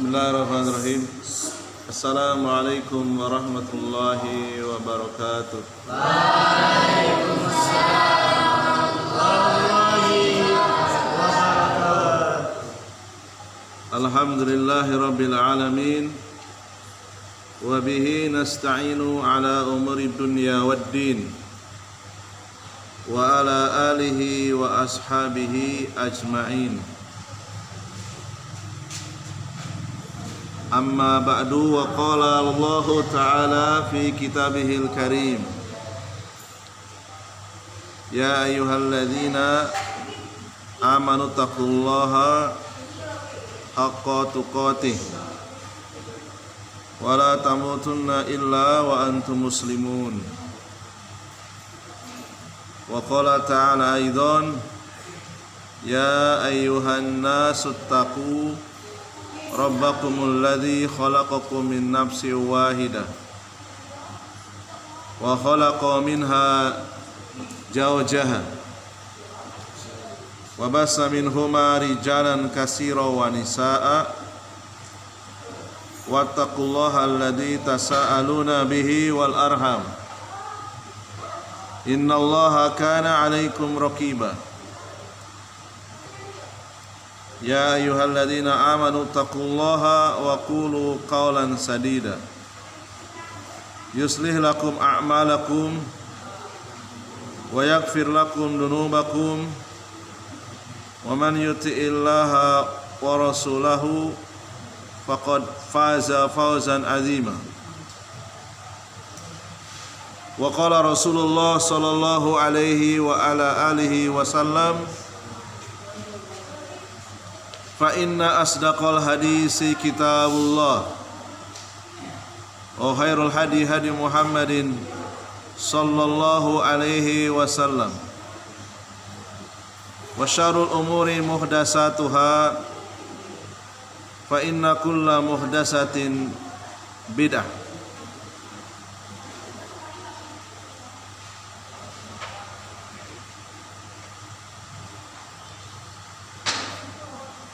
Bismillahirrahmanirrahim. Assalamualaikum warahmatullahi wabarakatuh. Waalaikumsalam warahmatullahi wabarakatuh. Alhamdulillahi rabbil alamin. Wa bihi nasta'inu ala umuri dunya waddin. Wa ala alihi wa ashabihi ajma'in. Amma ba'du, wa qala Allah ta'ala fi kitabihil karim, ya ayyuhalladzina amanu taqullaha haqqa tuqatih wa la tamutunna illa wa antum muslimun. Wa qala ta'ala aidan, ya ayyuhan nasu taqu rabbakumul ladzi khalaqakum min nafsin wahidah wa khalaqa minha zawjaha wa bassa minhuma rijalan katsiran wa nisaa'a wattaqullaha alladzi tasaaluna bihi wal arham innallaha kana 'alaikum raqiba. Ya ayyuhalladzina amanu taqullaha wa qulu qawlan sadida yuslih lakum a'malakum wa yaghfir lakum dunubakum wa man yuti'illaha wa rasulahu faqad faza fawzan 'azima. Wa qala Rasulullah sallallahu alaihi wa ala alihi wasallam, fa inna asdaqal hadisi kitabullah wa khairul hadi hadi Muhammadin sallallahu alaihi wasallam wa syarrul umuri muhdatsatuha fa inna kulla muhdatsatin bid'ah.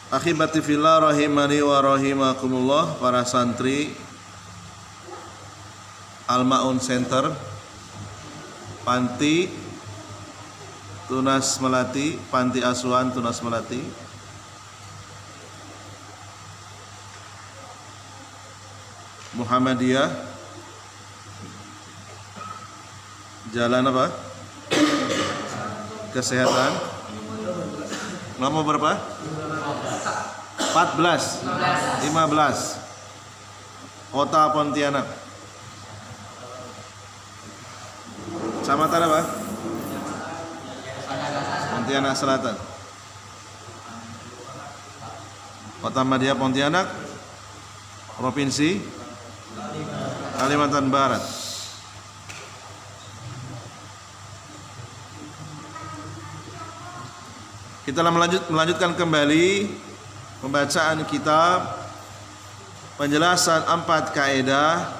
Akhibati fillah rahimani wa rahimakumullah, para santri Al-Ma'un Center Panti Tunas Melati, Panti Asuhan Tunas Melati, Muhammadiyah, Jalan apa? Kesehatan. Nomor berapa? 15. Kota Pontianak. Kecamatan apa? Pontianak Selatan. Kota Madya Pontianak. Provinsi Kalimantan Barat. Kita melanjutkan kembali pembacaan kitab penjelasan 4 kaidah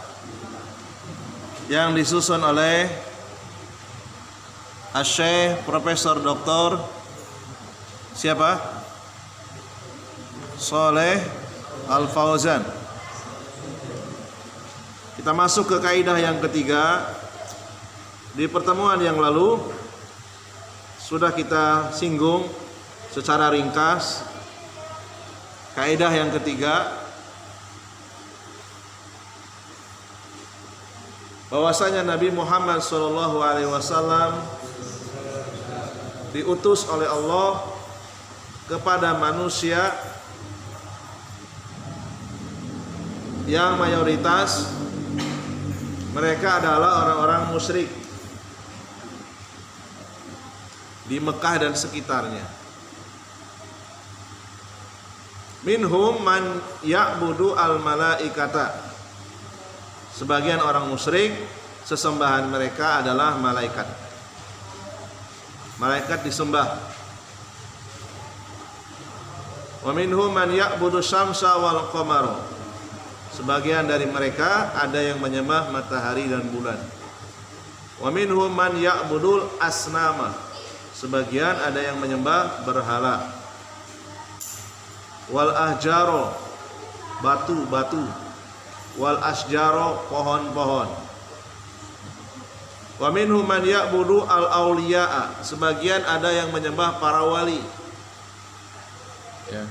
yang disusun oleh Asy-Syaikh Profesor Dr. siapa? Shalih Al-Fauzan. Kita masuk ke kaidah yang ketiga. Di pertemuan yang lalu sudah kita singgung secara ringkas kaidah yang ketiga, bahwasanya Nabi Muhammad SAW diutus oleh Allah kepada manusia yang mayoritas mereka adalah orang-orang musyrik di Mekah dan sekitarnya. Minhum man ya'budu al-malaikata. Sebagian orang musyrik sesembahan mereka adalah malaikat. Malaikat disembah. Wa minhum man ya'budu syamsa wal qamara. Sebagian dari mereka ada yang menyembah matahari dan bulan. Wa minhum man ya'budul asnama. Sebagian ada yang menyembah berhala. Wal ahjaro, batu-batu, wal asjaro, pohon-pohon. Wa minhum man ya'budu al-auliya'a, sebagian ada yang menyembah para wali. Ya.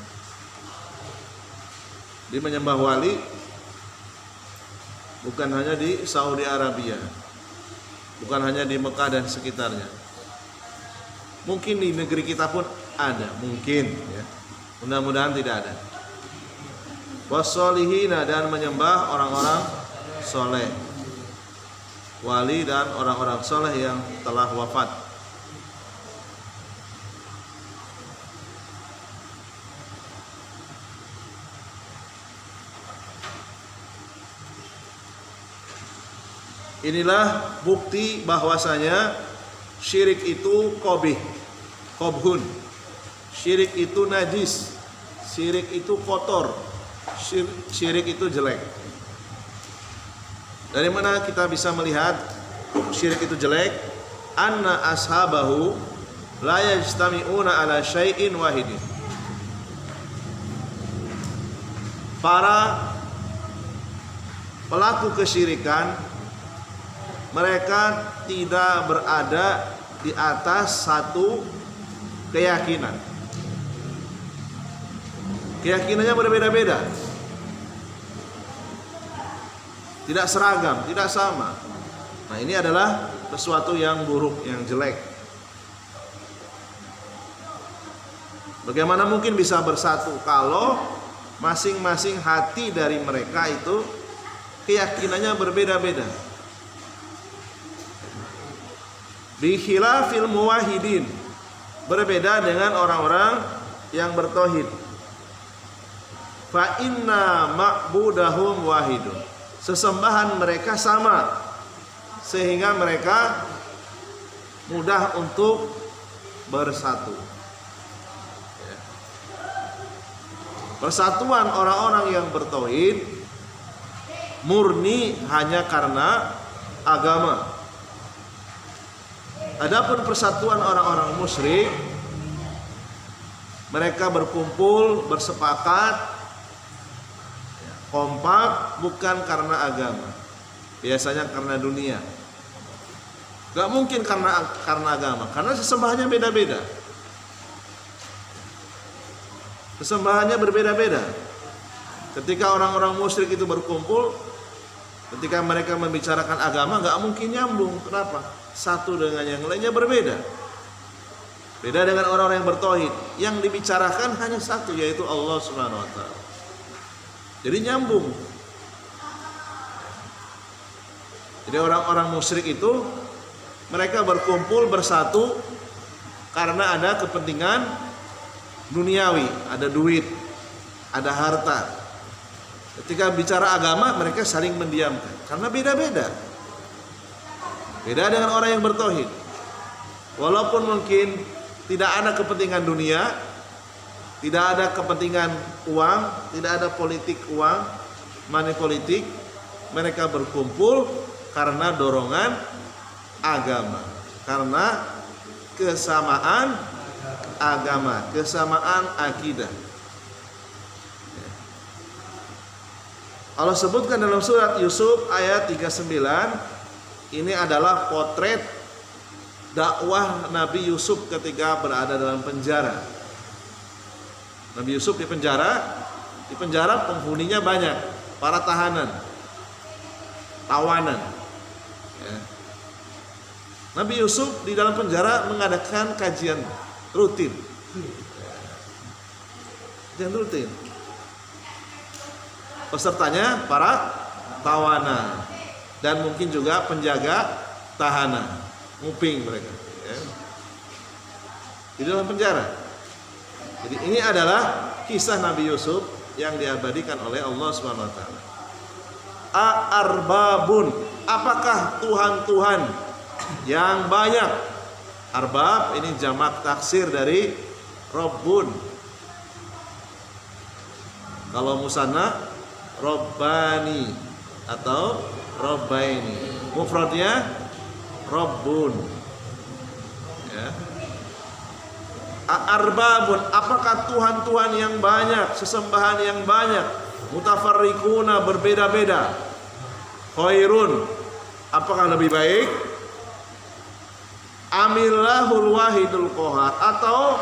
Dia menyembah wali bukan hanya di Saudi Arabia, bukan hanya di Mekah dan sekitarnya. Mungkin di negeri kita pun ada, mungkin ya. Mudah-mudahan tidak ada. Wassolihina, dan menyembah orang-orang soleh, wali dan orang-orang soleh yang telah wafat. Inilah bukti bahwasanya syirik itu qobhun. Syirik itu najis, syirik itu kotor, syirik itu jelek. Dari mana kita bisa melihat syirik itu jelek? Anna ashabahu la yajtami'una ala syai'in wahidin. Para pelaku kesyirikan, mereka tidak berada di atas satu keyakinan. Keyakinannya berbeda-beda, tidak seragam, tidak sama. Nah, ini adalah sesuatu yang buruk, yang jelek. Bagaimana mungkin bisa bersatu kalau masing-masing hati dari mereka itu keyakinannya berbeda-beda? Bi khilafil muwahhidin, berbeda dengan orang-orang yang bertauhid. Fa inna ma'budahum wahidun, sesembahan mereka sama, sehingga mereka mudah untuk bersatu. Persatuan orang-orang yang bertauhid murni hanya karena agama. Adapun persatuan orang-orang musyrik, mereka berkumpul, bersepakat, kompak bukan karena agama, biasanya karena dunia. Gak mungkin karena agama, karena sesembahannya beda-beda. Sesembahannya berbeda-beda. Ketika orang-orang musyrik itu berkumpul, ketika mereka membicarakan agama, gak mungkin nyambung. Kenapa? Satu dengan yang lainnya berbeda. Beda dengan orang-orang yang bertauhid, yang dibicarakan hanya satu, yaitu Allah Subhanahu wa taala. Jadi nyambung. Jadi orang-orang musyrik itu mereka berkumpul bersatu karena ada kepentingan duniawi, ada duit, ada harta. Ketika bicara agama, mereka saling mendiamkan karena beda-beda. Beda dengan orang yang bertauhid. Walaupun mungkin tidak ada kepentingan dunia, tidak ada kepentingan uang, tidak ada politik uang, money politik, mereka berkumpul karena dorongan agama, karena kesamaan agama, kesamaan akidah. Allah sebutkan dalam surat Yusuf ayat 39, ini adalah potret dakwah Nabi Yusuf ketika berada dalam penjara. Nabi Yusuf di penjara penghuninya banyak, para tahanan, tawanan. Ya. Nabi Yusuf di dalam penjara mengadakan kajian rutin. Kajian rutin. Pesertanya para tawanan dan mungkin juga penjaga tahanan, nguping mereka. Ya. Di dalam penjara. Jadi ini adalah kisah Nabi Yusuf yang diabadikan oleh Allah Subhanahu wa taala. Arbabun, apakah tuhan-tuhan yang banyak? Arbab ini jamak taksir dari Rabbun. Kalau musanna Rabbani atau Rabbaini. Mufradnya Rabbun. Ya. Arbabun, apakah tuhan-tuhan yang banyak, sesembahan yang banyak? mutafarriquna berbeda-beda, khairun apakah lebih baik, amillahul wahidul qahar atau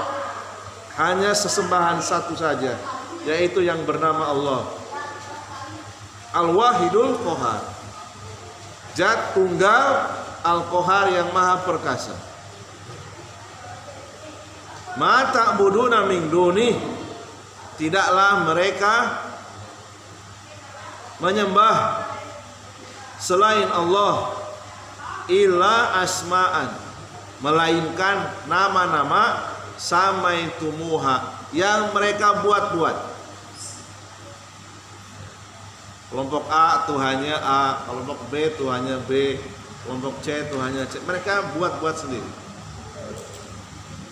hanya sesembahan satu saja, yaitu yang bernama Allah al-wahidul qahar, zat tunggal al-qahar yang maha perkasa. Ma ta'buduna min dunih, tidaklah mereka menyembah selain Allah illa asma'an, melainkan nama-nama samaitumuha yang mereka buat-buat. Kelompok A Tuhannya A, kelompok B Tuhannya B, kelompok C Tuhannya C. Mereka buat-buat sendiri.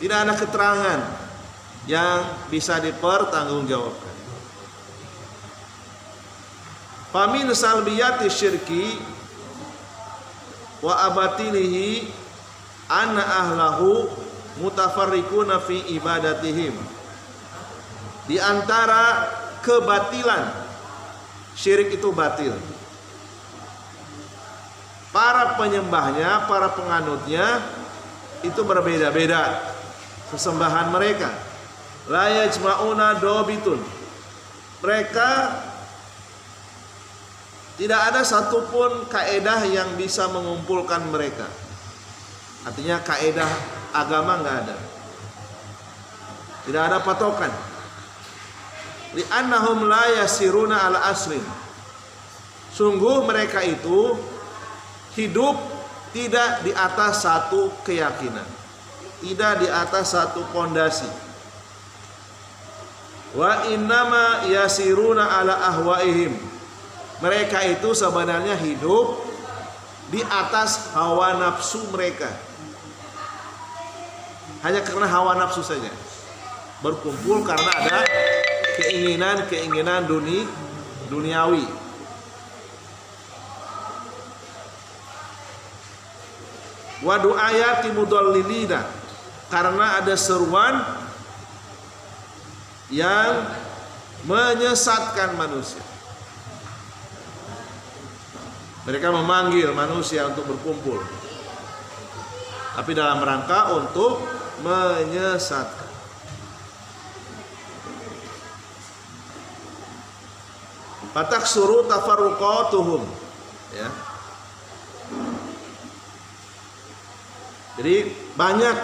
Tidak ada keterangan yang bisa dipertanggungjawabkan. Famin salbiyati syirki wa abatilihi anna ahlahu mutafarriquna fi ibadatihim. Di antara kebatilan, syirik itu batil, para penyembahnya, para penganutnya itu berbeda-beda sesembahan mereka. La yajma'una dobitun, mereka tidak ada satupun kaedah yang bisa mengumpulkan mereka. Artinya kaedah agama nggak ada, tidak ada patokan. Li'annahum la yasiruna ala aslin, sungguh mereka itu hidup tidak di atas satu keyakinan, tidak di atas satu pondasi. Wa innama yasiruna ala ahwaihim, mereka itu sebenarnya hidup di atas hawa nafsu mereka. Hanya karena hawa nafsu saja berkumpul karena ada keinginan duniawi. Wa du'ayati mudallilina, karena ada seruan yang menyesatkan manusia. Mereka memanggil manusia untuk berkumpul, tapi dalam rangka untuk menyesatkan. Fataksuru tafarruqatuhum, ya. Jadi banyak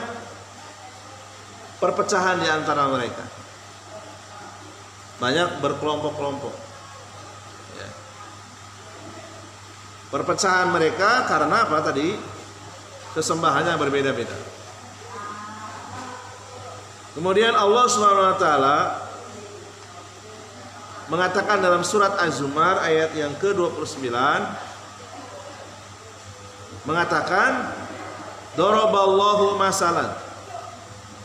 perpecahan di antara mereka, banyak berkelompok-kelompok, ya. Perpecahan mereka karena apa tadi? Sesembahannya berbeda-beda. Kemudian Allah SWT mengatakan dalam surat Az-Zumar ayat yang ke-29, mengatakan daraballahu masalan,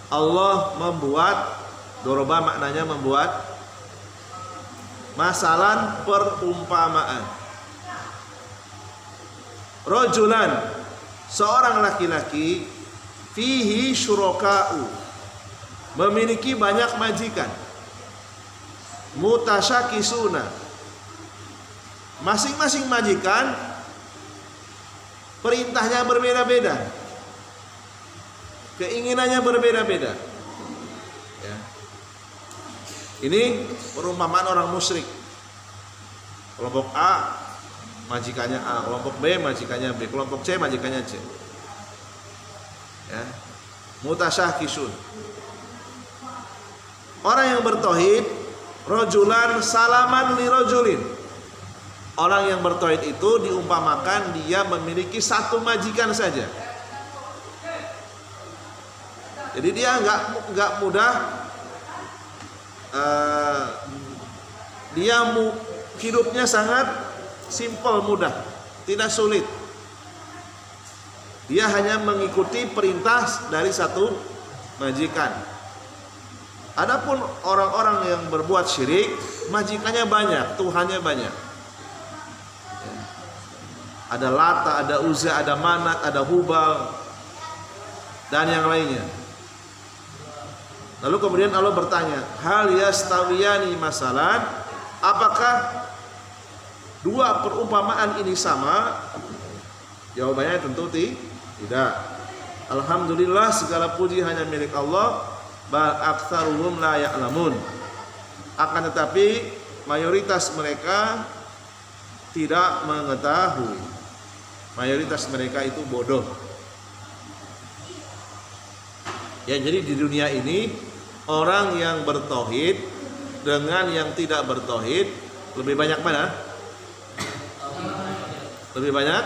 Allah membuat, doroba maknanya membuat, masalan perumpamaan. Rajulan, seorang laki-laki, fihi syuraka'u, memiliki banyak majikan, mutasyakisuna, masing-masing majikan perintahnya berbeda-beda, keinginannya berbeda-beda, ya. Ini perumpamaan orang musyrik. Kelompok A majikannya A, kelompok B majikannya B, kelompok C majikannya C, ya. Mutasyakisun. Orang yang bertauhid, rojulan salaman li rojulin, orang yang bertauhid itu diumpamakan dia memiliki satu majikan saja. Jadi dia nggak mudah, hidupnya sangat simpel, mudah, tidak sulit. Dia hanya mengikuti perintah dari satu majikan. Adapun orang-orang yang berbuat syirik, majikannya banyak, Tuhannya banyak. Ada Lata, ada Uzza, ada Manat, ada Hubal, dan yang lainnya. Lalu kemudian Allah bertanya, hal yastawiyani masalan, Apakah dua perumpamaan ini sama? Jawabannya tentu tidak. Alhamdulillah, segala puji hanya milik Allah. Bal aktsaruhum la ya'lamun. Akan tetapi mayoritas mereka tidak mengetahui. Mayoritas mereka itu bodoh. Ya, jadi di dunia ini orang yang bertauhid dengan yang tidak bertauhid lebih banyak mana? Lebih banyak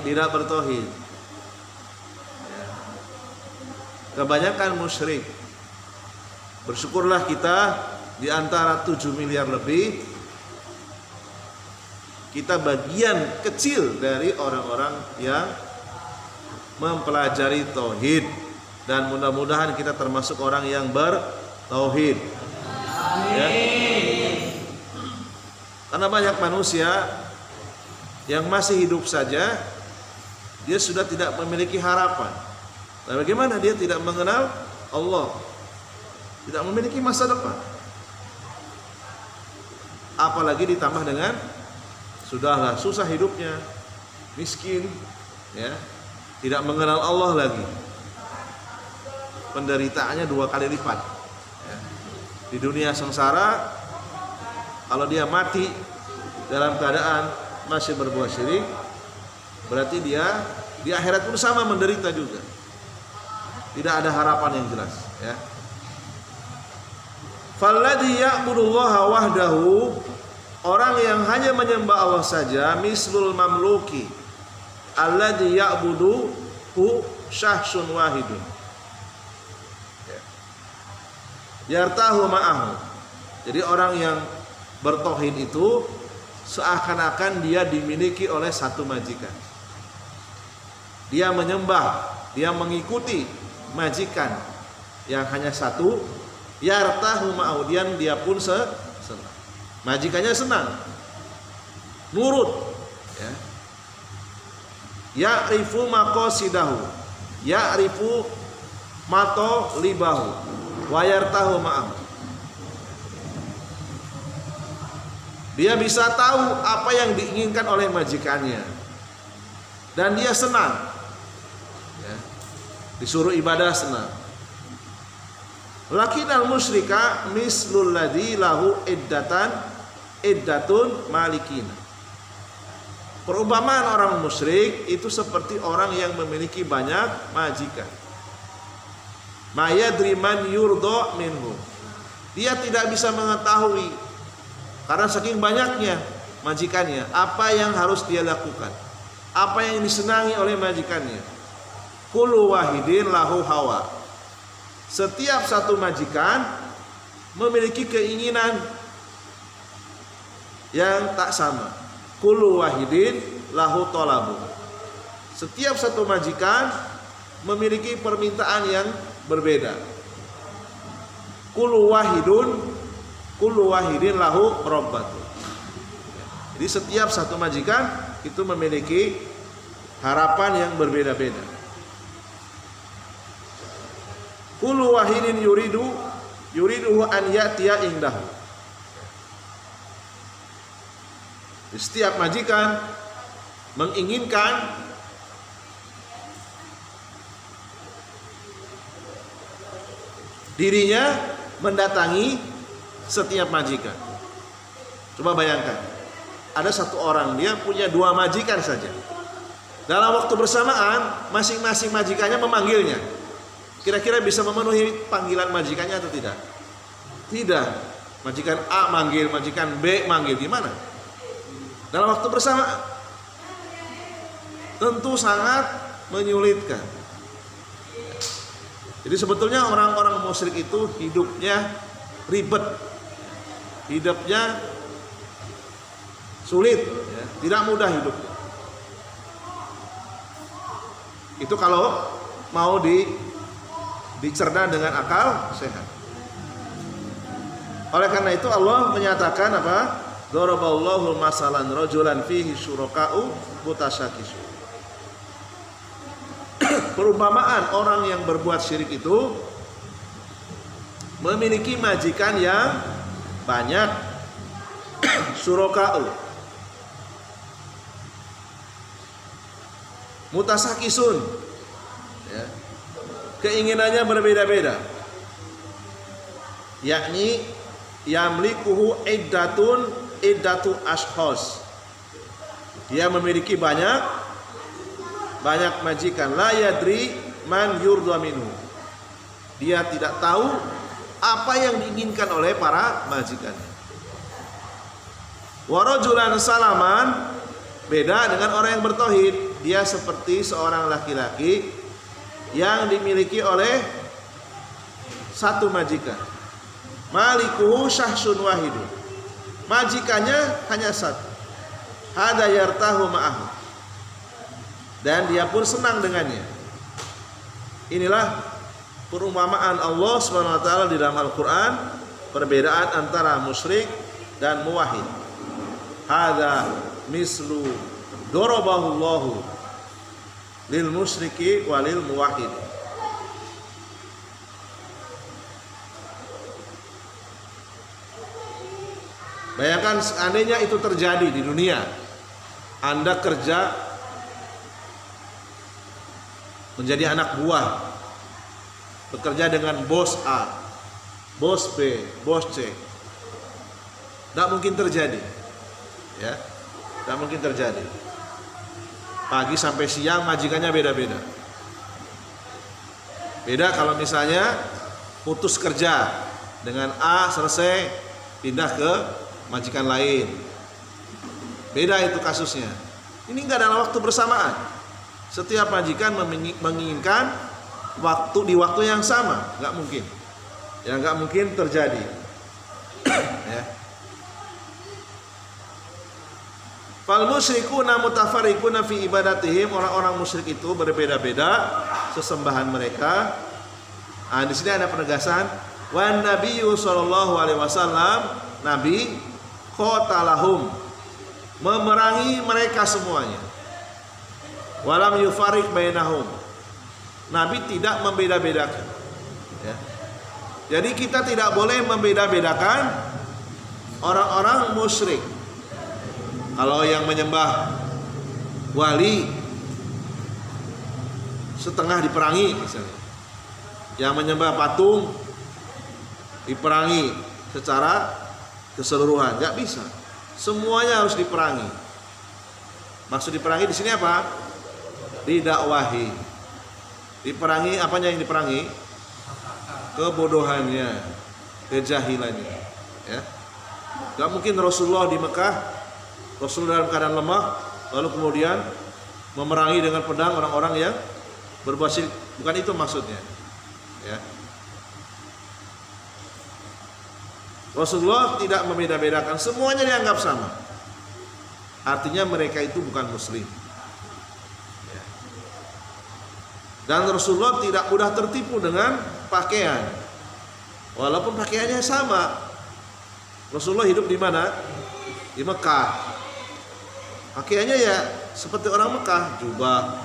tidak bertauhid. Kebanyakan musyrik. Bersyukurlah kita di antara 7 miliar lebih, kita bagian kecil dari orang-orang yang mempelajari tauhid, dan mudah-mudahan kita termasuk orang yang bertauhid. Ya. Karena banyak manusia yang masih hidup saja, dia sudah tidak memiliki harapan. Nah, bagaimana dia tidak mengenal Allah, tidak memiliki masa depan? Apalagi ditambah dengan sudahlah susah hidupnya, miskin, ya, tidak mengenal Allah lagi, penderitaannya 2 kali lipat. Ya. Di dunia sengsara, kalau dia mati dalam keadaan masih berbuat syirik, berarti dia di akhirat pun sama menderita juga. Tidak ada harapan yang jelas, ya. Falladhi ya'budullaha wahdahu, orang yang hanya menyembah Allah saja, mislul mamluki alladhi ya'buduhu syahsun wahidun. Yartahu ma'ahu. Jadi orang yang bertauhid itu seakan-akan dia dimiliki oleh satu majikan. Dia menyembah, dia mengikuti majikan yang hanya satu. Yartahu ma'ahu, dia pun senang. Majikannya senang, nurut, ya. Ya'rifu maqasidahu, ya'rifu mato libahu, wa yartahu ma'ahu. Dia bisa tahu apa yang diinginkan oleh majikannya, dan dia senang, ya. Disuruh ibadah senang. Lakinnal musyrika mislul ladzi lahu iddatun malikin. Perumpamaan orang musyrik itu seperti orang yang memiliki banyak majikan. Mayadri man yurdo minhu. Dia tidak bisa mengetahui karena saking banyaknya majikannya apa yang harus dia lakukan, apa yang disenangi oleh majikannya. Kullu wahidin lahu hawa. Setiap satu majikan memiliki keinginan yang tak sama. Kullu wahidin lahu talabu. Setiap satu majikan memiliki permintaan yang berbeda. Kullu wahidin lahu rabbatu. Jadi setiap satu majikan itu memiliki harapan yang berbeda-beda. Kullu wahidin yuriduhu an ya'tiya indahu. Setiap majikan menginginkan dirinya mendatangi setiap majikan. Coba bayangkan, ada satu orang, dia punya 2 majikan saja. Dalam waktu bersamaan, masing-masing majikannya memanggilnya. Kira-kira bisa memenuhi panggilan majikannya atau tidak? Tidak. Majikan A manggil, majikan B manggil, gimana? Dalam waktu bersamaan, tentu sangat menyulitkan. Jadi sebetulnya orang-orang musyrik itu hidupnya ribet, hidupnya sulit, ya. Tidak mudah hidupnya. Itu kalau mau dicerna dengan akal sehat. Oleh karena itu Allah menyatakan apa? Daraballahu masalan rajulan fihi syuraka'u mutasyakisun. Perumpamaan orang yang berbuat syirik itu memiliki majikan yang banyak, Syuraka'u. Mutasakisun. Ya. Keinginannya berbeda-beda. Yakni yamlikuhu iddatu ashkhas. Dia memiliki banyak majikan. La yadri man yurda minhu. Dia tidak tahu apa yang diinginkan oleh para majikan. Wa rajulan salaman, beda dengan orang yang bertauhid. Dia seperti seorang laki-laki yang dimiliki oleh satu majikan. Malikuhu syahsun wahidun. Majikannya hanya satu. Hada yartahu ma'ahu. Dan dia pun senang dengannya. Inilah perumpamaan Allah SWT di dalam Al-Quran, perbedaan antara musyrik dan muwahhid. Hada mislu darabahullahu lil musyriki walil muwahhid. Bayangkan seandainya itu terjadi di dunia. Anda kerja menjadi anak buah, bekerja dengan bos A, bos B, bos C. Tidak mungkin terjadi. Ya, tidak mungkin terjadi. Pagi sampai siang majikannya beda-beda. Beda kalau misalnya putus kerja dengan A, selesai pindah ke majikan lain. Beda itu kasusnya. Ini enggak dalam waktu bersamaan. Setiap majikan menginginkan di waktu yang sama, enggak mungkin. Ya enggak mungkin terjadi. Ya. Fal musyrikuna mutafarriquna fi ibadatihim, orang-orang musyrik itu berbeda-beda sesembahan mereka. Nah, di sini ada penegasan wan nabiyyu sallallahu alaihi wasallam, nabi qatalahum, memerangi mereka semuanya. Walam yufarik bainahum, nabi tidak membeda-bedakan. Ya. Jadi kita tidak boleh membeda-bedakan orang-orang musyrik. Kalau yang menyembah wali setengah diperangi misalnya, yang menyembah patung diperangi secara keseluruhan, nggak bisa. Semuanya harus diperangi. Maksud diperangi di sini apa? Didakwahi. Diperangi apanya yang diperangi? Kebodohannya, kejahilannya. Ya, nggak mungkin Rasulullah di Mekah, Rasul dalam keadaan lemah, lalu kemudian memerangi dengan pedang orang-orang yang berbuat syirik. Bukan itu maksudnya. Ya. Rasulullah tidak membeda-bedakan, semuanya dianggap sama. Artinya mereka itu bukan muslim. Ya. Dan Rasulullah tidak mudah tertipu dengan pakaian, walaupun pakaiannya sama. Rasulullah hidup di mana? Di Mekah. Pakaiannya ya seperti orang Mekah, jubah,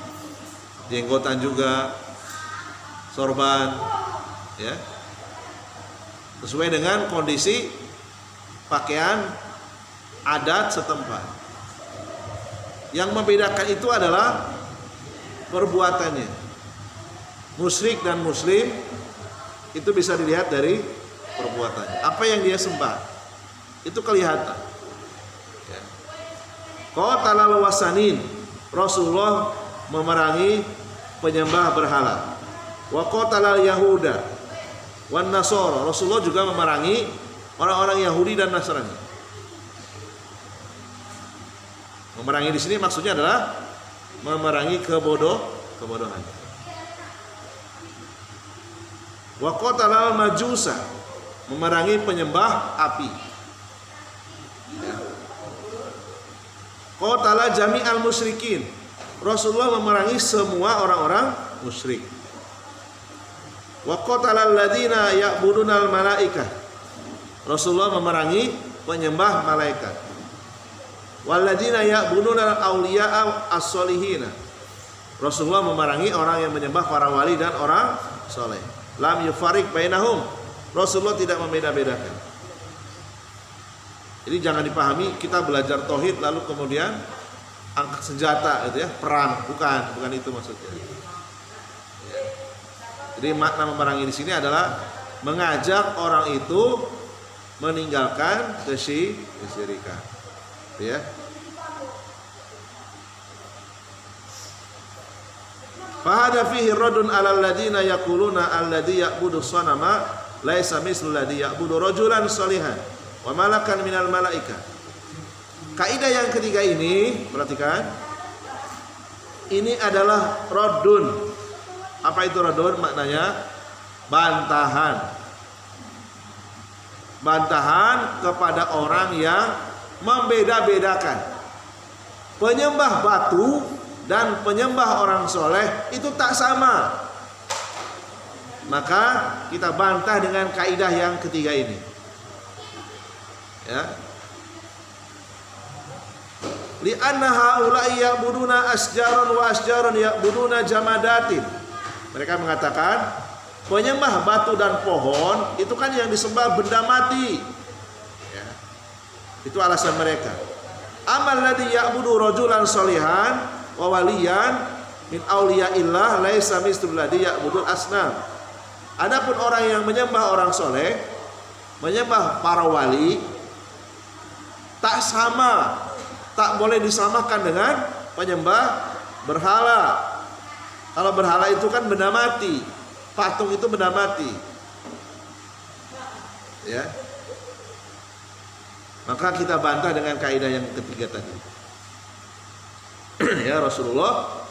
jenggotan juga, sorban, ya, sesuai dengan kondisi pakaian adat setempat. Yang membedakan itu adalah perbuatannya. Musyrik dan muslim itu bisa dilihat dari perbuatannya. Apa yang dia sembah itu kelihatan. Qatalal wasanin, Rasulullah memerangi penyembah berhala. Wa qatalal yahuda wan nasara, Rasulullah juga memerangi orang-orang Yahudi dan Nasrani. Memerangi di sini maksudnya adalah memerangi kebodohan. Wa qatalal majusa, memerangi penyembah api. Ya. Qatala jami'al musyrikin, Rasulullah memerangi semua orang-orang musyrik. Wa qatala alladziina ya'budunal malaikah, Rasulullah memerangi penyembah malaikat. Walladziina ya'budunal auliya'a as-solihina, Rasulullah memerangi orang yang menyembah para wali dan orang soleh. Lam yufarik bainahum, Rasulullah tidak membeda-bedakan. Jadi jangan dipahami kita belajar tauhid lalu kemudian angkat senjata gitu ya, perang, bukan itu maksudnya. Ya. Jadi makna memerangi di sini adalah mengajak orang itu meninggalkan kesyirikan. Ya. Fahada fihi radun 'alal ladina yaquluna alladhi ya'budu sanama laisa mislu alladhi ya'budu rajulan shalihan wa malakan minal malaika. Kaidah yang ketiga ini, perhatikan. Ini adalah radun. Apa itu radun? Maknanya bantahan. Bantahan kepada orang yang membeda-bedakan penyembah batu dan penyembah orang soleh itu tak sama. Maka kita bantah dengan kaidah yang ketiga ini. Ya. Li'anna haula'i ya'buduna asjaran wa asjaran ya'buduna jamadatin. Mereka mengatakan penyembah batu dan pohon itu kan yang disembah benda mati. Ya. Itu alasan mereka. Amal ladzi ya'budu rajulan sholihan wa waliyan min auliyaillah laisa mislu ladzi ya'budul asnam. Adapun orang yang menyembah orang soleh, menyembah para wali, tak sama, tak boleh disamakan dengan penyembah berhala. Kalau berhala itu kan benda mati, patung itu benda mati. Ya. Maka kita bantah dengan kaidah yang ketiga tadi. Ya, Rasulullah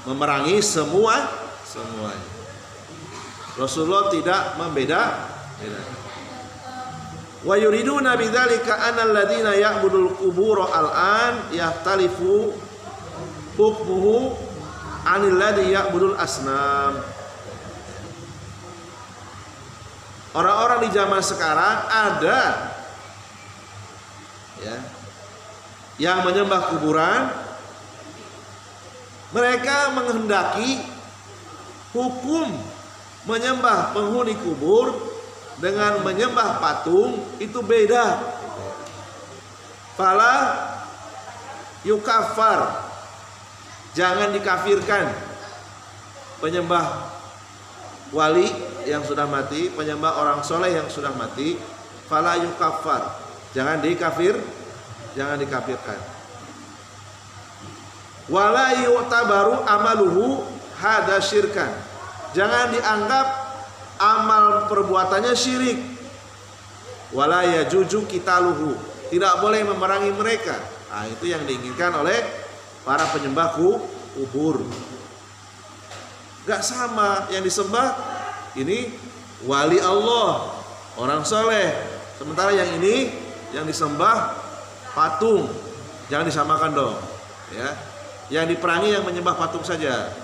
memerangi semuanya. Rasulullah tidak membeda-bedakan. Wa yuriduna bidzalika anal ladina ya'budul qubur al-an yahtalifu hukmuhu anil ladzi ya'budul asnam. Orang-orang di zaman sekarang ada ya yang menyembah kuburan. Mereka menghendaki hukum menyembah penghuni kubur dengan menyembah patung itu beda. Fala yukafar, jangan dikafirkan penyembah wali yang sudah mati, penyembah orang soleh yang sudah mati. Fala yukafar, jangan dikafirkan. Wala yu'tabaru amaluhu hada syirkan, jangan dianggap amal perbuatannya syirik. Wala yajuju qitaluhu, tidak boleh memerangi mereka. Nah, itu yang diinginkan oleh para penyembah kubur. Gak sama yang disembah ini wali Allah, orang soleh. Sementara yang ini yang disembah patung. Jangan disamakan dong. Ya, yang diperangi yang menyembah patung saja.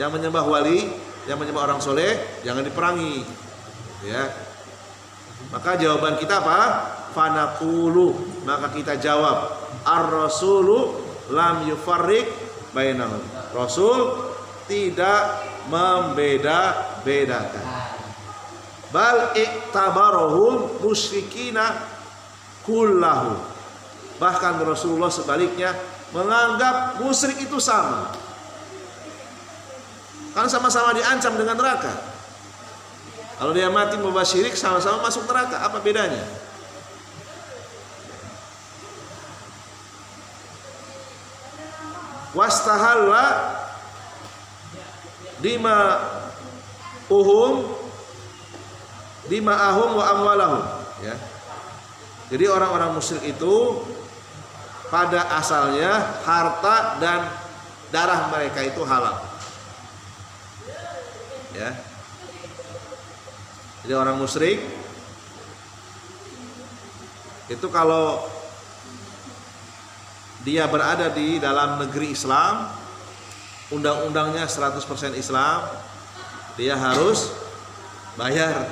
Yang menyembah wali, yang menyembah orang soleh jangan diperangi. Ya. Maka jawaban kita apa? Fanaqulu, maka kita jawab ar-rasulu lam yufarriq bainahum. Rasul tidak membeda-bedakan. Bal iktabarahum musyrikina kullahu. Bahkan Rasulullah sebaliknya menganggap musyrik itu sama. Kan sama-sama diancam dengan neraka. Kalau dia mati membawa syirik, sama-sama masuk neraka. Apa bedanya? Wastahalla dima'ahum wa amwalahum. Ya. Jadi orang-orang musyrik itu pada asalnya harta dan darah mereka itu halal. Ya. Jadi orang musyrik itu kalau dia berada di dalam negeri Islam, undang-undangnya 100% Islam, dia harus bayar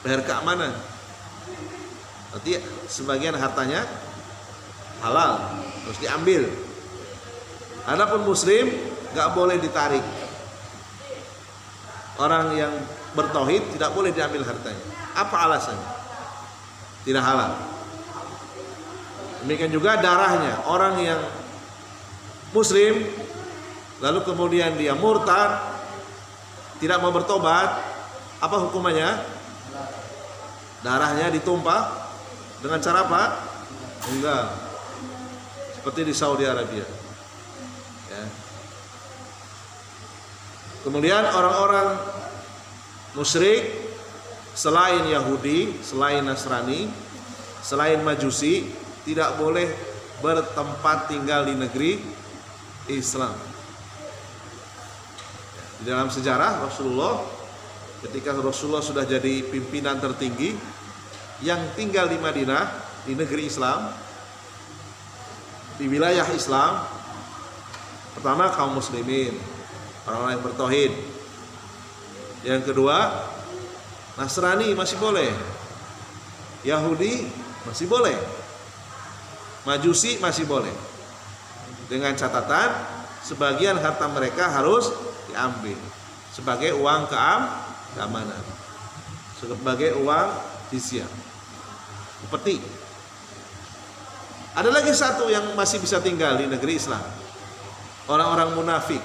keamanan. Berarti sebagian hartanya halal, harus diambil. Adapun muslim nggak boleh ditarik. Orang yang bertauhid tidak boleh diambil hartanya. Apa alasannya? Tidak halal. Demikian juga darahnya orang yang muslim lalu kemudian dia murtad, tidak mau bertobat, apa hukumannya? Darahnya ditumpah dengan cara apa? Enggak. Seperti di Saudi Arabia. Ya. Kemudian orang-orang musyrik selain Yahudi, selain Nasrani, selain Majusi tidak boleh bertempat tinggal di negeri Islam. Di dalam sejarah Rasulullah, ketika Rasulullah sudah jadi pimpinan tertinggi yang tinggal di Madinah, di negeri Islam, di wilayah Islam, pertama kaum muslimin, orang-orang yang bertauhid. Yang kedua, Nasrani masih boleh, Yahudi masih boleh, Majusi masih boleh, dengan catatan sebagian harta mereka harus diambil sebagai uang keamanan, sebagai uang jizyah. Seperti ada lagi satu yang masih bisa tinggal di negeri Islam, orang-orang munafik.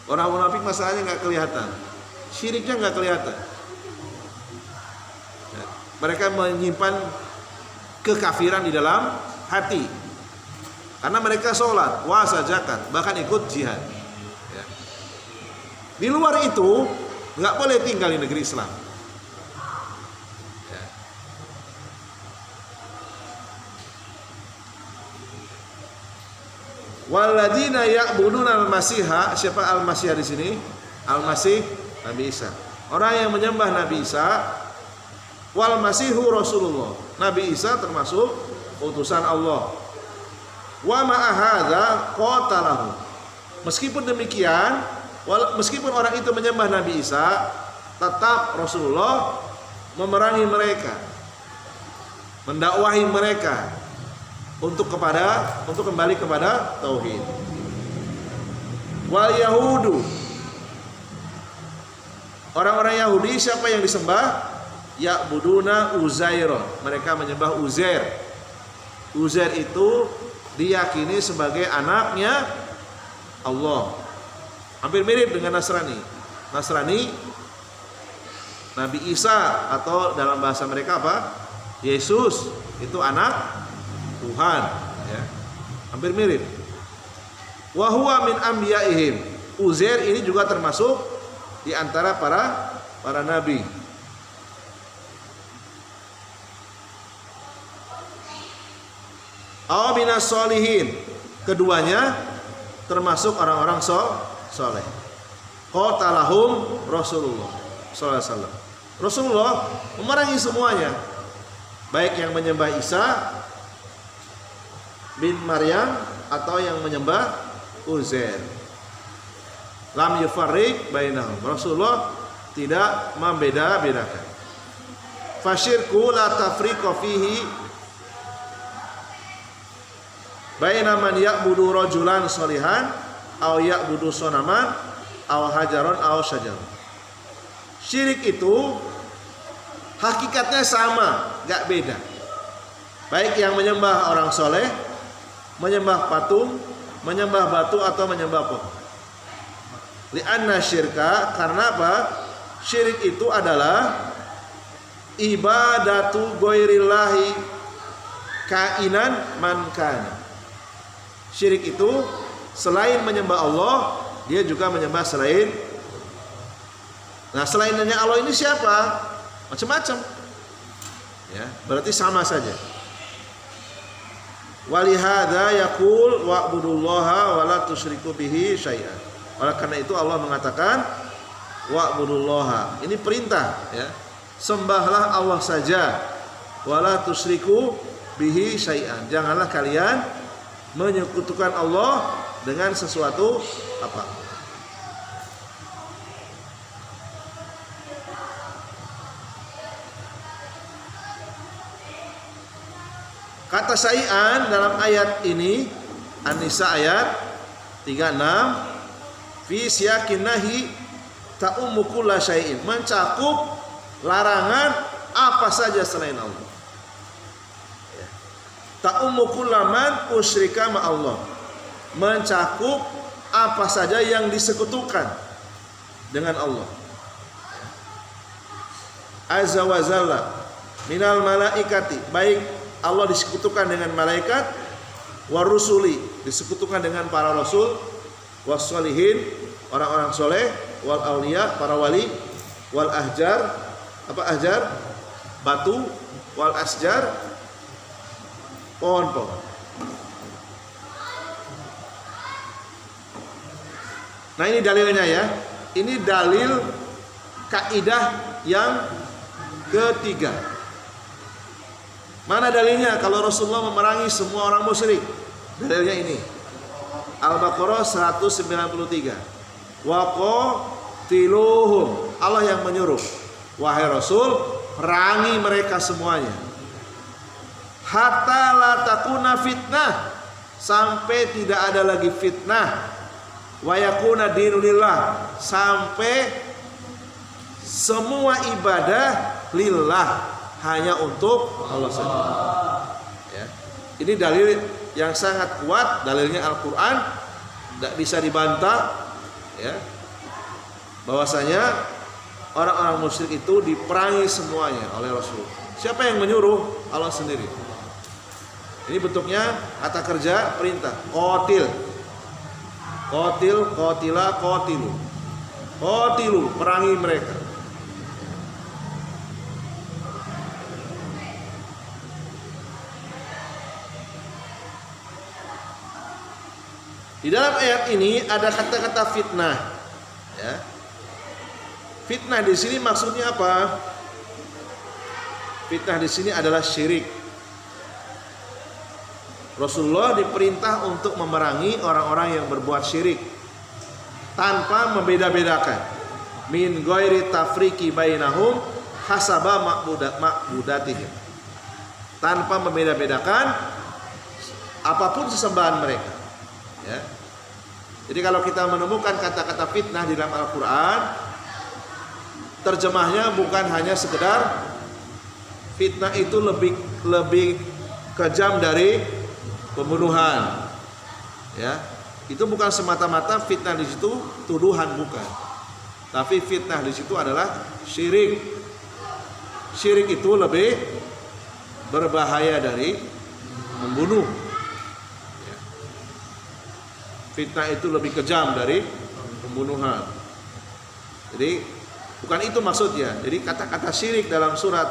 Orang munafik masalahnya nggak kelihatan, syiriknya nggak kelihatan. Mereka menyimpan kekafiran di dalam hati, karena mereka sholat, puasa, zakat, bahkan ikut jihad. Di luar itu nggak boleh tinggal di negeri Islam. Waladina ya'buduna al-masiha, siapa al-masih di sini? Al-masih Nabi Isa. Orang yang menyembah Nabi Isa. Wal masihu Rasulullah. Nabi Isa termasuk utusan Allah. Wa ma'a hadza qatalahu. Meskipun demikian, meskipun orang itu menyembah Nabi Isa, tetap Rasulullah memerangi mereka, mendakwahi mereka untuk kembali kepada tauhid. Wal yahudu, orang-orang Yahudi siapa yang disembah? Ya'buduna Uzair, mereka menyembah Uzair. Uzair itu diyakini sebagai anaknya Allah. Hampir mirip dengan Nasrani. Nasrani, Nabi Isa atau dalam bahasa mereka apa? Yesus itu anak Tuhan, ya. Hampir mirip. Wa huwa min anbiya'ihim. Uzair ini juga termasuk di antara para nabi. Aw minas sholihin. Keduanya termasuk orang-orang soleh. Qatalahum Rasulullah sallallahu alaihi wasallam. Rasulullah memerangi semuanya, baik yang menyembah Isa bin Maryam atau yang menyembah Uzair. Lam yufarriq bainahum. Rasulullah tidak membeda-bedakan. Fasyirku la tafriqa fihi baina man ya'budu rajulan sholihan aw ya'budu sonaman aw hajaron aw syajar. Syirik itu hakikatnya sama, gak beda. Baik yang menyembah orang soleh, menyembah patung, menyembah batu atau menyembah pohon. Li'anna syirka, karena apa? Syirik itu adalah ibadatu ghairillahi kainan man kana. Syirik itu selain menyembah Allah, dia juga menyembah selain. Nah, selainnya Allah ini siapa? Macam-macam. Ya, berarti sama saja. Walihada yaqul wa'budullaha wa la tusyriku bihi syai'an. Oleh karena itu Allah mengatakan wa'budullaha. Ini perintah, ya. Sembahlah Allah saja. Wa la tusyriku bihi syai'an. Janganlah kalian menyekutukan Allah dengan sesuatu apa? Kata syai'an dalam ayat ini An-Nisa ayat 36 fi siyaqin nahi ta'ummu kulla syai'in, mencakup larangan apa saja selain Allah. ta'ummu kullaman usyrika ma Allah, mencakup apa saja yang disekutukan dengan Allah. Azza wa Jalla minal malaikati, baik Allah disekutukan dengan malaikat, warusuli disekutukan dengan para rasul, wassolihin orang-orang soleh, wal aulia para wali, wal ahjar, apa ahjar? Batu, wal asjar pohon-pohon. Nah ini dalilnya ya. Ini dalil kaidah yang ketiga. Mana dalilnya kalau Rasulullah memerangi semua orang musyrik? Dalilnya ini. Al-Baqarah 193. Wa qatiluhum. Allah yang menyuruh, wahai Rasul, perangi mereka semuanya. Hatta la takuna fitnah, sampai tidak ada lagi fitnah. Wa yakuna dinulillah, sampai semua ibadah lillah, hanya untuk Allah saja. Ya. Ini dalil yang sangat kuat, dalilnya Al-Quran, tidak bisa dibantah. Ya. Bahwasanya orang-orang musyrik itu diperangi semuanya oleh Rasul. Siapa yang menyuruh? Allah sendiri. Ini bentuknya kata kerja perintah. Qatil, qatil, qatila, qatilu. Qatilu, perangi mereka. Di dalam ayat ini ada kata-kata fitnah. Ya. Fitnah di sini maksudnya apa? Fitnah di sini adalah syirik. Rasulullah diperintah untuk memerangi orang-orang yang berbuat syirik tanpa membeda-bedakan. Min ghairi tafriqi bainahum hasaba ma'budatihim. Tanpa membeda-bedakan apapun sesembahan mereka. Ya. Jadi kalau kita menemukan kata-kata fitnah di dalam Al-Quran, terjemahnya bukan hanya sekedar fitnah itu lebih kejam dari pembunuhan, ya. Itu bukan semata-mata fitnah di situ tuduhan, bukan. Tapi fitnah di situ adalah syirik. Syirik itu lebih berbahaya dari membunuh. Ya. Fitnah itu lebih kejam dari pembunuhan. Jadi bukan itu maksudnya. Jadi kata-kata syirik dalam surat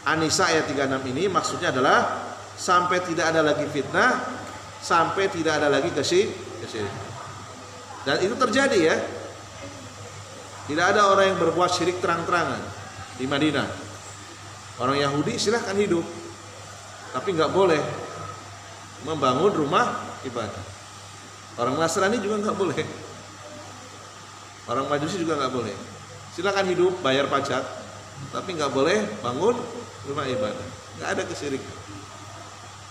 An-Nisa ayat 36 ini maksudnya adalah sampai tidak ada lagi fitnah, sampai tidak ada lagi kesyirikan. Dan itu terjadi ya. Tidak ada orang yang berbuat syirik terang-terangan di Madinah. Orang Yahudi silahkan hidup, tapi nggak boleh membangun rumah ibadah. Orang Nasrani juga nggak boleh. Orang Majusi juga nggak boleh. Silahkan hidup, bayar pajak, tapi nggak boleh bangun rumah ibadah. Nggak ada kesyirikan.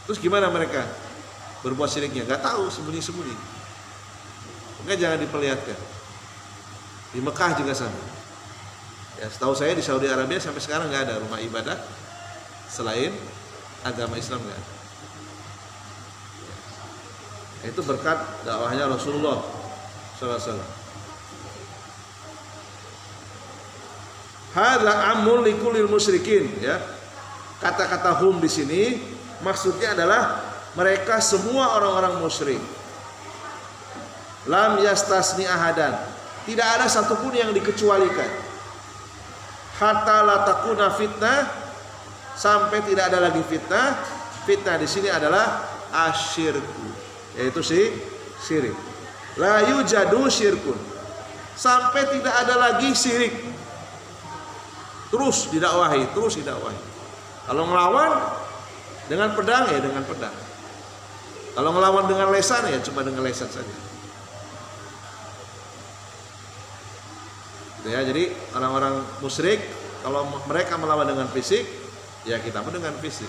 Terus gimana mereka berbuat syiriknya? Gak tahu, sembunyi-sembunyi. Maka jangan diperlihatkan. Di Mekah juga sama. Ya, setahu saya di Saudi Arabia sampai sekarang gak ada rumah ibadah selain agama Islam, gak ada. Ya. Itu berkat dakwahnya Rasulullah SAW. Hadza amul likulil musyrikin, ya. Kata-kata hum di sini maksudnya adalah mereka semua orang-orang musyrik. Lam yastasni ahadan, tidak ada satupun yang dikecualikan. Hatta la takuna fitnah, sampai tidak ada lagi fitnah. Fitnah di sini adalah asyirku, yaitu syirik. La yujadu syirkun, sampai tidak ada lagi syirik. Terus didakwahi. Kalau melawan dengan pedang, ya dengan pedang. Kalau melawan dengan lesan, ya cuma dengan lesan saja. Ya, jadi orang-orang musyrik kalau mereka melawan dengan fisik, ya kita pun dengan fisik.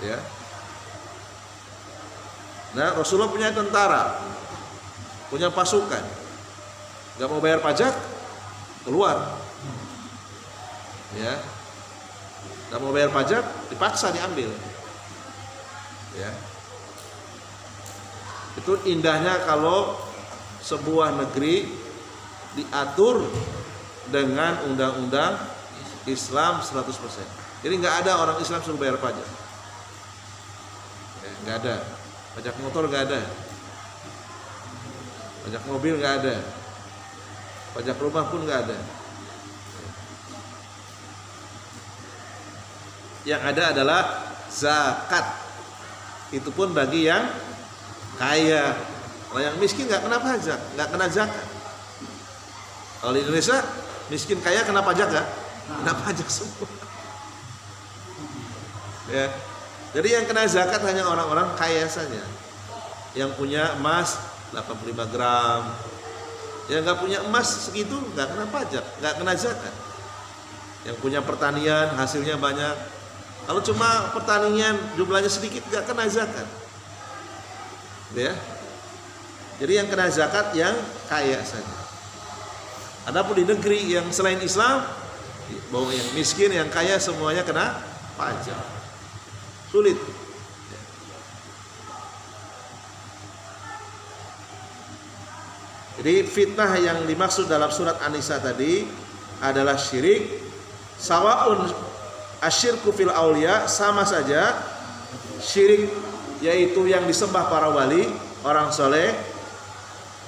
Ya. Nah, Rasulullah punya tentara, punya pasukan. Gak mau bayar pajak, keluar. Ya. Gak mau bayar pajak, dipaksa diambil. Ya. Itu indahnya kalau sebuah negeri diatur dengan undang-undang Islam 100%. Jadi nggak ada orang Islam suruh bayar pajak. Ya, nggak ada. Pajak motor nggak ada. Pajak mobil nggak ada. Pajak rumah pun nggak ada. Yang ada adalah zakat. Itu pun bagi yang kaya. Kalau yang miskin nggak kena pajak, nggak kena zakat. Kalau di Indonesia miskin kaya kena pajak nggak? Kena pajak semua. Ya. Jadi yang kena zakat hanya orang-orang kaya saja. Yang punya emas 85 gram. Yang nggak punya emas segitu nggak kena pajak, nggak kena zakat. Yang punya pertanian hasilnya banyak. Kalau cuma pertanian jumlahnya sedikit nggak kena zakat. Ya. Jadi yang kena zakat yang kaya saja. Adapun di negeri yang selain Islam, bahwa yang miskin, yang kaya semuanya kena pajak. Sulit. Jadi fitnah yang dimaksud dalam surat An-Nisa tadi adalah syirik. Sawaun asyirku fil aulia, sama saja syirik yaitu yang disembah para wali, orang soleh,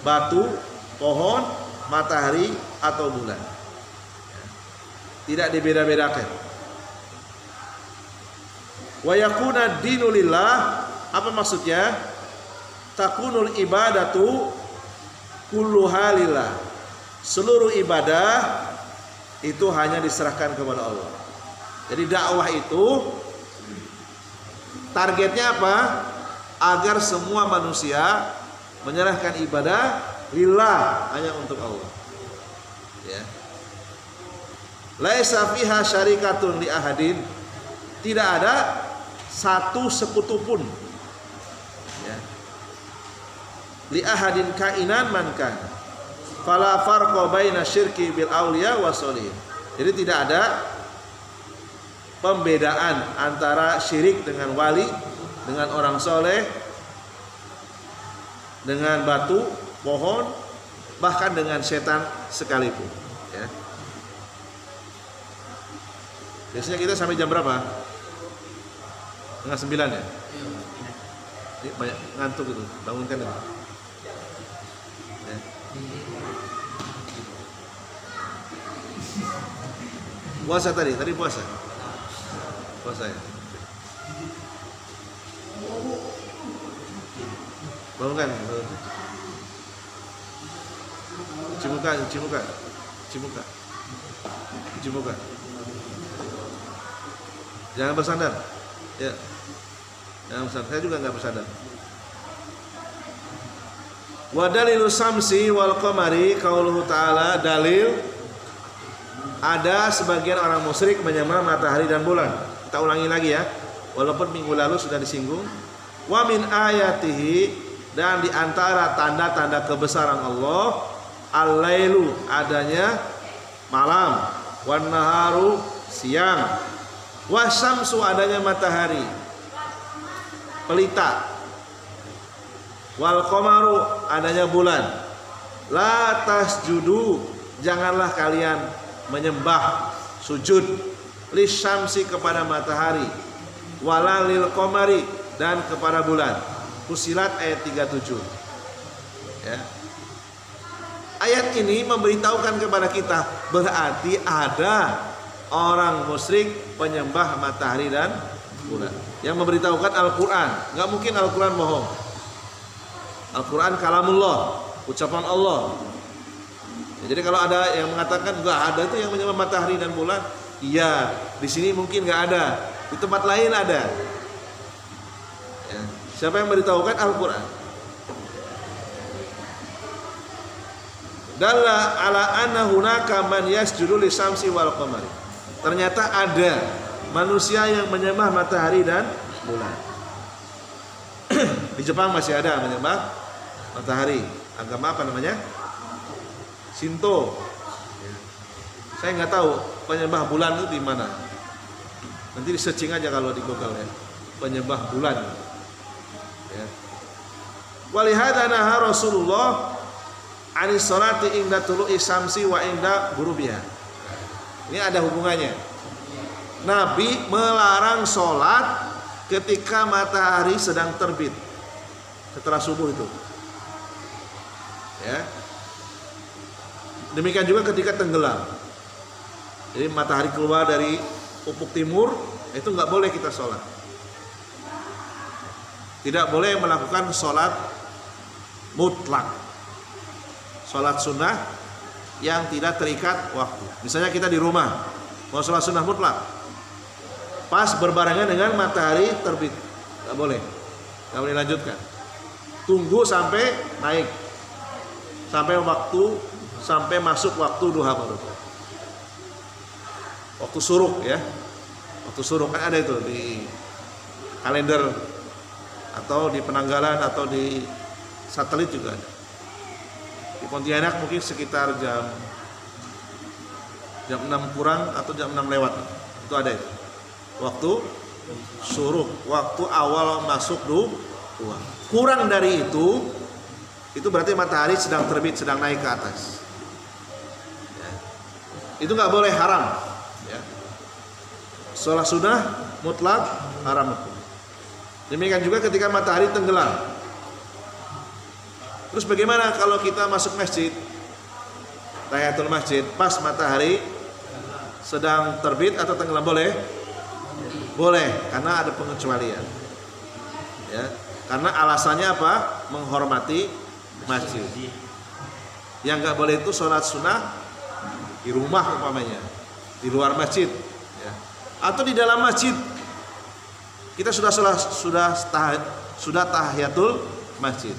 batu, pohon, matahari atau bulan. Tidak dibeda-bedakan. Wa yakuna dinu lillah, apa maksudnya? Takunul ibadatu kulluha lillah. Seluruh ibadah itu hanya diserahkan kepada Allah. Jadi dakwah itu targetnya apa? Agar semua manusia menyerahkan ibadah lillah, hanya untuk Allah. Ya. Laisa fiha syarikatun li ahadin. Tidak ada satu sekutu pun. Ya. Li ahadin kainan mankan. Fala farqa baina syirki bil auliya wasolihin. Jadi tidak ada pembedaan antara syirik dengan wali, dengan orang soleh, dengan batu, pohon, bahkan dengan setan sekalipun. Ya. Biasanya kita sampai jam berapa? 8:30 ya? Ini banyak ngantuk itu, bangunkan itu. Ya. Puasa tadi puasa. Puasa ya. Bangunkan. Cuci muka. Jangan bersandar. Ya. Jangan bersandar. Saya juga enggak bersandar. Wa dalilu samsi wal qamari qauluhu ta'ala, dalil ada sebagian orang musyrik menyembah matahari dan bulan. Kita ulangi lagi ya. Walaupun minggu lalu sudah disinggung. Wa min ayatihi, dan di antara tanda-tanda kebesaran Allah, al-lailu, adanya malam, wan naharu, siang, wasyamsu, adanya matahari, pelita, wal qamaru, adanya bulan. La tasjudu, janganlah kalian menyembah, sujud, lisyamsi, kepada matahari, wala lil qamari, dan kepada bulan. Fusilat ayat 37. Ya. Ayat ini memberitahukan kepada kita, berarti ada orang musyrik penyembah matahari dan bulan. Yang memberitahukan Al-Quran. Gak mungkin Al-Quran bohong. Al-Quran kalamullah, ucapan Allah. Ya, jadi kalau ada yang mengatakan gak ada itu yang menyembah matahari dan bulan, iya, di sini mungkin gak ada, di tempat lain ada. Ya. Siapa yang memberitahukan? Al-Quran. Dalla ala anna hunaka man yasjudu lisyamsi wal qamari. Ternyata ada manusia yang menyembah matahari dan bulan. Di Jepang masih ada menyembah matahari. Agama apa namanya? Shinto. Saya nggak tahu penyembah bulan itu di mana. Nanti di searching aja kalau di Google ya. Penyembah bulan. Ya. Walihada naha Rasulullah anis salati inda tulu'i syamsi wa inda ghurubiha. Ini ada hubungannya. Nabi melarang sholat ketika matahari sedang terbit, setelah subuh itu. Ya. Demikian juga ketika tenggelam. Jadi matahari keluar dari ufuk timur, itu nggak boleh kita sholat. Tidak boleh melakukan sholat mutlak, sholat sunnah yang tidak terikat waktu. Misalnya kita di rumah mau sholat sunnah mutlak, pas berbarengan dengan matahari terbit, nggak boleh lanjutkan. Tunggu sampai naik, sampai masuk waktu duha baru. Waktu suruk ya, waktu suruk kan ada itu di kalender atau di penanggalan atau di satelit juga ada. Di Pontianak mungkin sekitar jam 6 kurang atau jam 6 lewat itu ada itu. Waktu suruk, waktu awal masuk duha. Kurang dari itu berarti matahari sedang terbit, sedang naik ke atas. Ya. Itu nggak boleh, haram. Ya. Sholat sunnah mutlak haram. Demikian juga ketika matahari tenggelam. Terus bagaimana kalau kita masuk masjid, tahiyatul masjid, pas matahari sedang terbit atau tenggelam, boleh? Boleh, karena ada pengecualian. Ya, karena alasannya apa? Menghormati masjid. Yang nggak boleh itu sholat sunnah di rumah umpamanya, di luar masjid, ya. Atau di dalam masjid. Kita sudah tahiyatul masjid.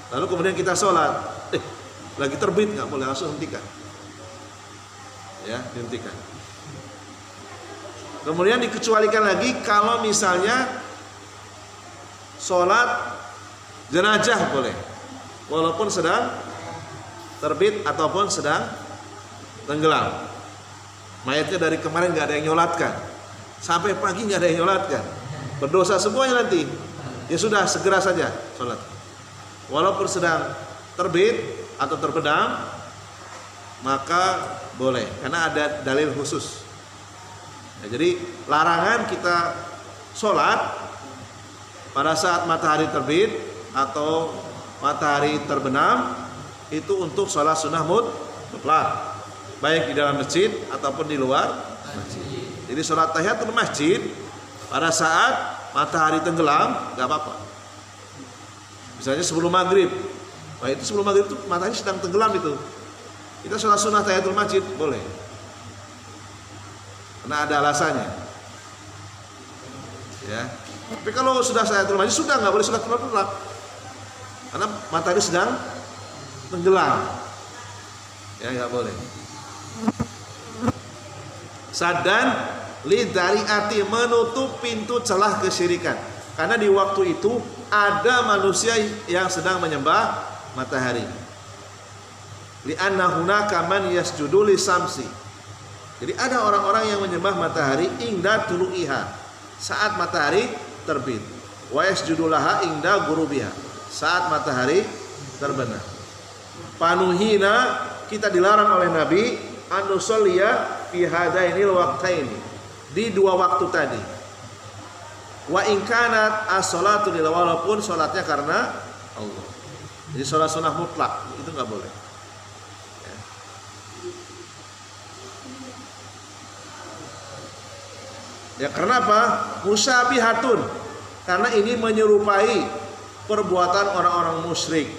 Lalu kemudian kita sholat, lagi terbit, nggak boleh, langsung hentikan. Ya, dihentikan. Kemudian dikecualikan lagi kalau misalnya sholat jenazah boleh, walaupun sedang terbit ataupun sedang tenggelam. Mayatnya dari kemarin nggak ada yang nyolatkan, sampai pagi nggak ada yang nyolatkan, berdosa semuanya nanti. Ya sudah, segera saja sholat. Walaupun sedang terbit atau terbenam, maka boleh, karena ada dalil khusus. Ya, jadi larangan kita sholat pada saat matahari terbit atau matahari terbenam itu untuk sholat sunnah mutlak, baik di dalam masjid ataupun di luar masjid. Jadi sholat tahiyatul masjid pada saat matahari tenggelam nggak apa-apa. Misalnya sebelum maghrib, wah itu sebelum maghrib itu matahari sedang tenggelam itu, kita sholat sunnah tahiyatul masjid boleh, karena ada alasannya. Ya. Tapi kalau sudah tahiyatul masjid sudah nggak boleh sholat mutlak, karena matahari sedang tenggelam. Ya, nggak boleh. Sadan lidariati, menutup pintu celah kesyirikan. Karena di waktu itu ada manusia yang sedang menyembah matahari. Li'anna hunaka man yasjudu lisamsi. Jadi ada orang-orang yang menyembah matahari inda tulu'iha, saat matahari terbit. Wa yasjudu laha inda ghurubiha, saat matahari terbenam. Panuhina, kita dilarang oleh Nabi anusolliya fi hadainil waqtaini, di dua waktu tadi. Wa in kanat as-salatu lillah, walaupun salatnya karena Allah. Jadi salat sunnah mutlak itu enggak boleh. Ya, karena apa? Musyabihatun, karena ini menyerupai perbuatan orang-orang musyrik.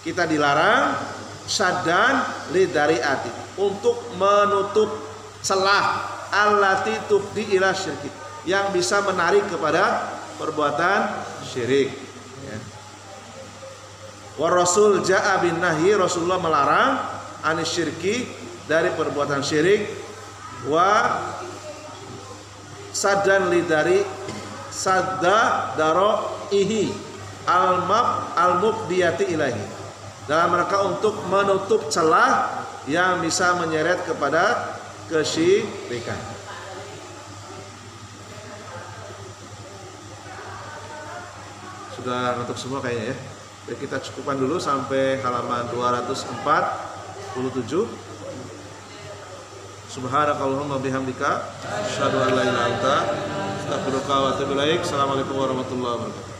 Kita dilarang saddan lidariati, untuk menutup celah allati tufdi ila syirki, yang bisa menarik kepada perbuatan syirik. Ya. Wa Rasul ja'a bin nahyi, Rasulullah melarang anis syirki, dari perbuatan syirik. Wa saddan lidari sadda daroihi al-mubdiyati ilahi, dalam rangka untuk menutup celah yang bisa menyeret kepada kesyirikan. Sudah ngantuk semua kayaknya ya. Jadi kita cukupkan dulu sampai halaman 247. Subhanakallahumma bihamdika asyhadu an la ilaha illa anta astaghfiruka wa atubu ilaik. Assalamualaikum warahmatullahi wabarakatuh.